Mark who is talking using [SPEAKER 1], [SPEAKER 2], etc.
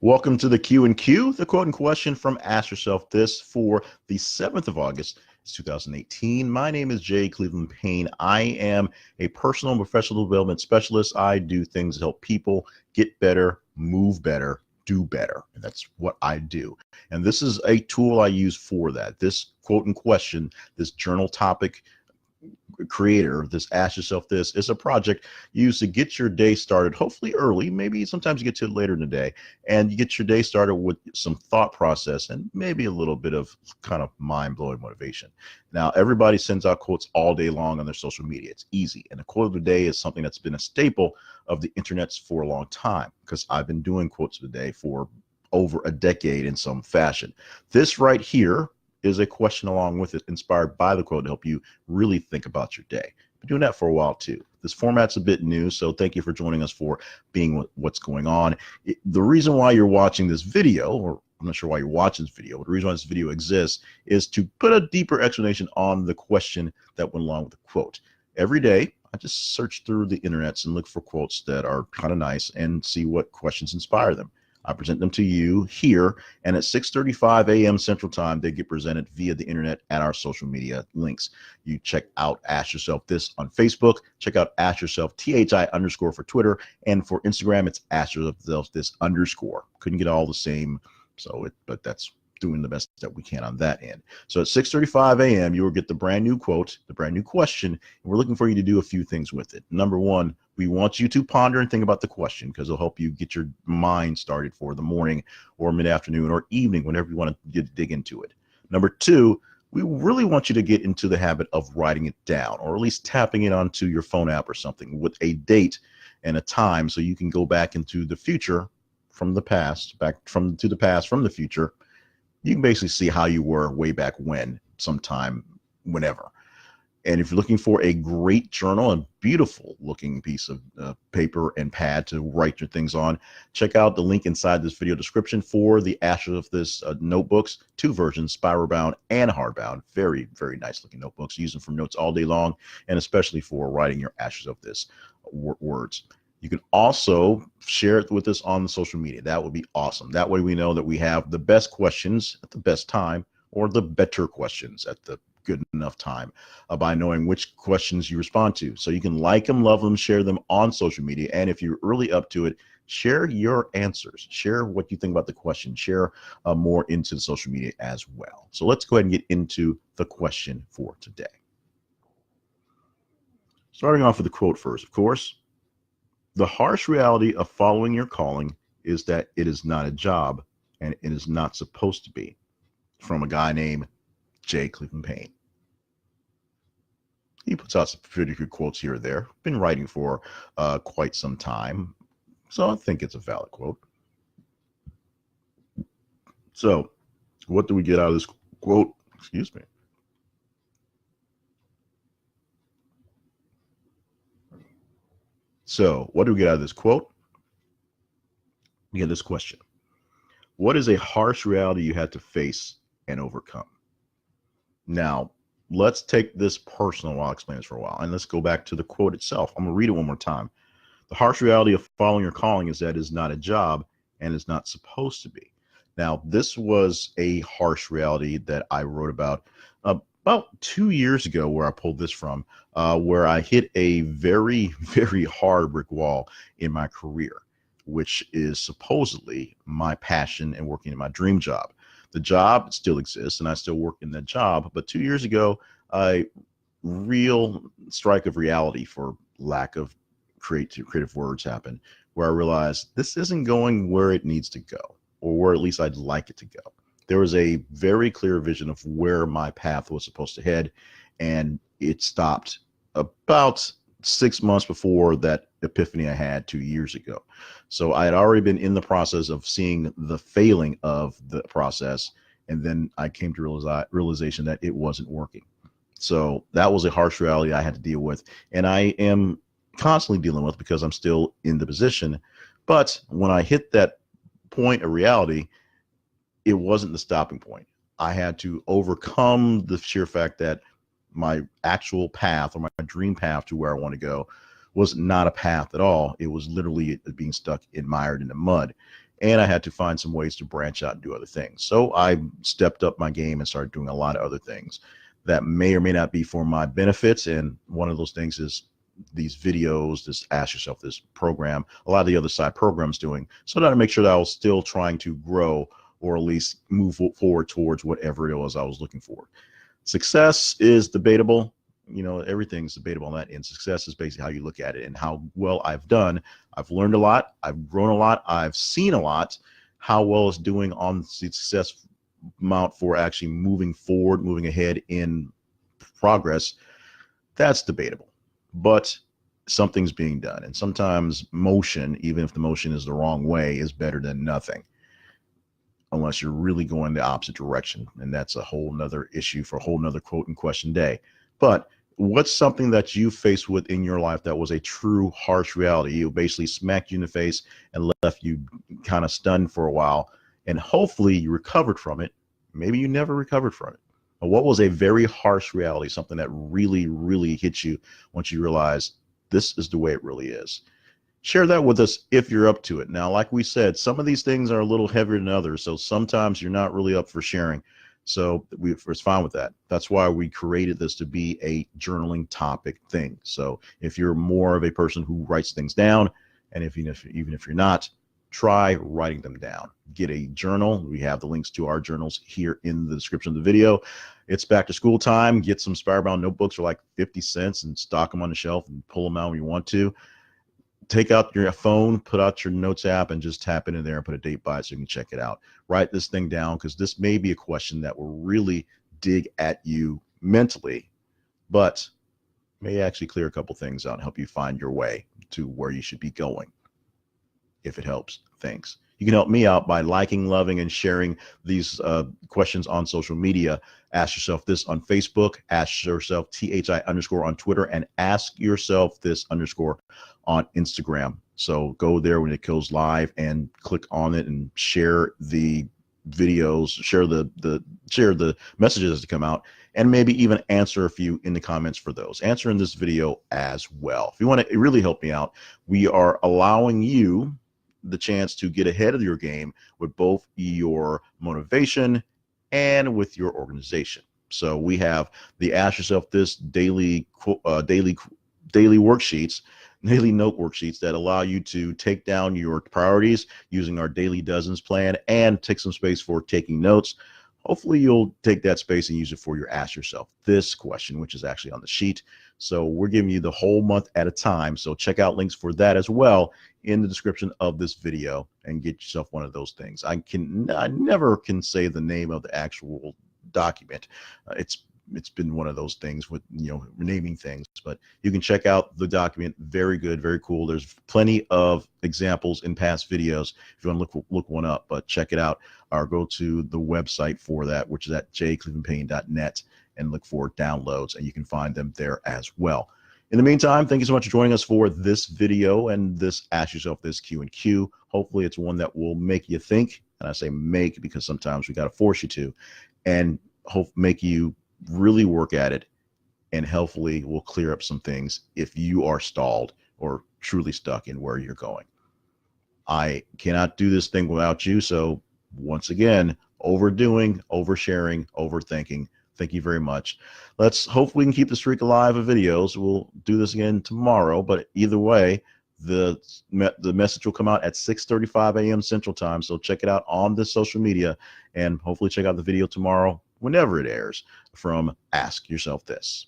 [SPEAKER 1] Welcome to the Q&Q, the quote and question from Ask Yourself This for the 7th of August, 2018. My name is Cleveland Payne. I am a personal and professional development specialist. I do things to help people get better, move better, do better. And that's what I do. And this is a tool I use for that. This quote and question, this journal topic creator, this Ask Yourself This, is a project used to get your day started, hopefully early. Maybe sometimes you get to it later in the day, and you get your day started with some thought process and maybe a little bit of kind of mind-blowing motivation. Now, everybody sends out quotes all day long on their social media. It's easy. And the quote of the day is something that's been a staple of the internet's for a long time, because I've been doing quotes of the day for over a decade in some fashion. This right here is a question along with it, inspired by the quote, to help you really think about your day. Been doing that for a while too. This format's a bit new, so thank you for joining us for being what's going on. The reason why you're watching this video, or I'm not sure why you're watching this video, but the reason why this video exists is to put a deeper explanation on the question that went along with the quote. Every day, I just search through the internets and look for quotes that are kind of nice and see what questions inspire them. I present them to you here, and at 6:35 a.m. Central Time, they get presented via the internet at our social media links. You check out Ask Yourself This on Facebook, check out Ask Yourself THI_ for Twitter, and for Instagram, it's Ask Yourself This _. Couldn't get all the same, but that's doing the best that we can on that end. So at 6:35 a.m., you will get the brand new quote, the brand new question, and we're looking for you to do a few things with it. Number one, we want you to ponder and think about the question, because it'll help you get your mind started for the morning or mid-afternoon or evening, whenever you want to dig into it. Number two, we really want you to get into the habit of writing it down, or at least tapping it onto your phone app or something with a date and a time, so you can go back into the future from the past, from the future. You can basically see how you were way back when, sometime, whenever. And if you're looking for a great journal, a beautiful looking piece of paper and pad to write your things on, check out the link inside this video description for the Ask Yourself This notebooks, 2 versions, spiral bound and hardbound. Very, very nice looking notebooks. Use them for notes all day long, and especially for writing your Ask Yourself This words. You can also share it with us on the social media. That would be awesome. That way we know that we have the best questions at the best time, or the better questions at the good enough time, by knowing which questions you respond to. So you can like them, love them, share them on social media. And if you're really up to it, share your answers. Share what you think about the question. Share more into the social media as well. So let's go ahead and get into the question for today. Starting off with the quote first, of course. The harsh reality of following your calling is that it is not a job, and it is not supposed to be. From a guy named Cleveland Payne. He puts out some pretty good quotes here or there. Been writing for quite some time, so I think it's a valid quote. So, what do we get out of this quote? Excuse me. So, what do we get out of this quote? We get this question. What is a harsh reality you had to face and overcome? Now, let's take this personal while I explain this for a while, and let's go back to the quote itself. I'm going to read it one more time. The harsh reality of following your calling is that it is not a job, and is not supposed to be. Now, this was a harsh reality that I wrote about 2 years ago, where I pulled this from, where I hit a very, very hard brick wall in my career, which is supposedly my passion and working in my dream job. The job still exists, and I still work in that job. But 2 years ago, a real strike of reality, for lack of creative words, happened, where I realized this isn't going where it needs to go, or where at least I'd like it to go. There was a very clear vision of where my path was supposed to head, and it stopped about 6 months before that epiphany I had 2 years ago. So I had already been in the process of seeing the failing of the process, and then I came to realization that it wasn't working. So that was a harsh reality I had to deal with, and I am constantly dealing with, because I'm still in the position. But when I hit that point of reality, it wasn't the stopping point. I had to overcome the sheer fact that my actual path, or my dream path to where I want to go, was not a path at all. It was literally being stuck mired in the mud. and I had to find some ways to branch out and do other things. So I stepped up my game and started doing a lot of other things that may or may not be for my benefits. And one of those things is these videos, this Ask Yourself This program, a lot of the other side programs doing, so that I make sure that I was still trying to grow or at least move forward towards whatever it was I was looking for. Success is debatable. You know, everything's debatable on that. And success is basically how you look at it and how well I've done. I've learned a lot. I've grown a lot. I've seen a lot. How well it's doing on the success amount for actually moving forward, moving ahead in progress, that's debatable. But something's being done. And sometimes motion, even if the motion is the wrong way, is better than nothing, unless you're really going the opposite direction. And that's a whole nother issue for a whole nother quote and question day. But what's something that you faced with in your life that was a true harsh reality? You basically smacked you in the face and left you kind of stunned for a while, and hopefully you recovered from it. Maybe you never recovered from it. But what was a very harsh reality, something that really, really hit you once you realized this is the way it really is? Share that with us if you're up to it. Now, like we said, some of these things are a little heavier than others, so sometimes you're not really up for sharing. So it's fine with that. That's why we created this to be a journaling topic thing. So if you're more of a person who writes things down, and even if you're not, try writing them down. Get a journal. We have the links to our journals here in the description of the video. It's back to school time. Get some Spirebound notebooks for like 50 cents and stock them on the shelf and pull them out when you want to. Take out your phone, put out your notes app, and just tap into there and put a date by it so you can check it out. Write this thing down, because this may be a question that will really dig at you mentally, but may actually clear a couple things out and help you find your way to where you should be going. If it helps, thanks. You can help me out by liking, loving, and sharing these questions on social media. Ask Yourself This on Facebook, Ask Yourself THI_ on Twitter, and Ask Yourself This _ on Instagram. So go there when it goes live and click on it and share the videos, share the messages that come out, and maybe even answer a few in the comments for those. Answer in this video as well. If you want to really help me out, we are allowing you the chance to get ahead of your game with both your motivation and with your organization. So we have the Ask Yourself This daily worksheets, daily note worksheets that allow you to take down your priorities using our daily dozens plan and take some space for taking notes. Hopefully you'll take that space and use it for your Ask Yourself This question, which is actually on the sheet. So we're giving you the whole month at a time. So check out links for that as well in the description of this video and get yourself one of those things. I never can say the name of the actual document. It's been one of those things with, naming things, but you can check out the document. Very good, very cool. There's plenty of examples in past videos if you want to look one up, but check it out or go to the website for that, which is at jclevelandpayne.net, and look for downloads, and you can find them there as well. In the meantime, thank you so much for joining us for this video and this Ask Yourself This Q&Q. Hopefully it's one that will make you think, and I say make because sometimes we got to force you to, and make you really work at it, and hopefully we'll clear up some things if you are stalled or truly stuck in where you're going. I cannot do this thing without you. So once again, overdoing, oversharing, overthinking. Thank you very much. Let's hope we can keep the streak alive of videos. We'll do this again tomorrow, but either way, the message will come out at 6:35 a.m. Central Time. So check it out on the social media, and hopefully check out the video tomorrow whenever it airs from Ask Yourself This.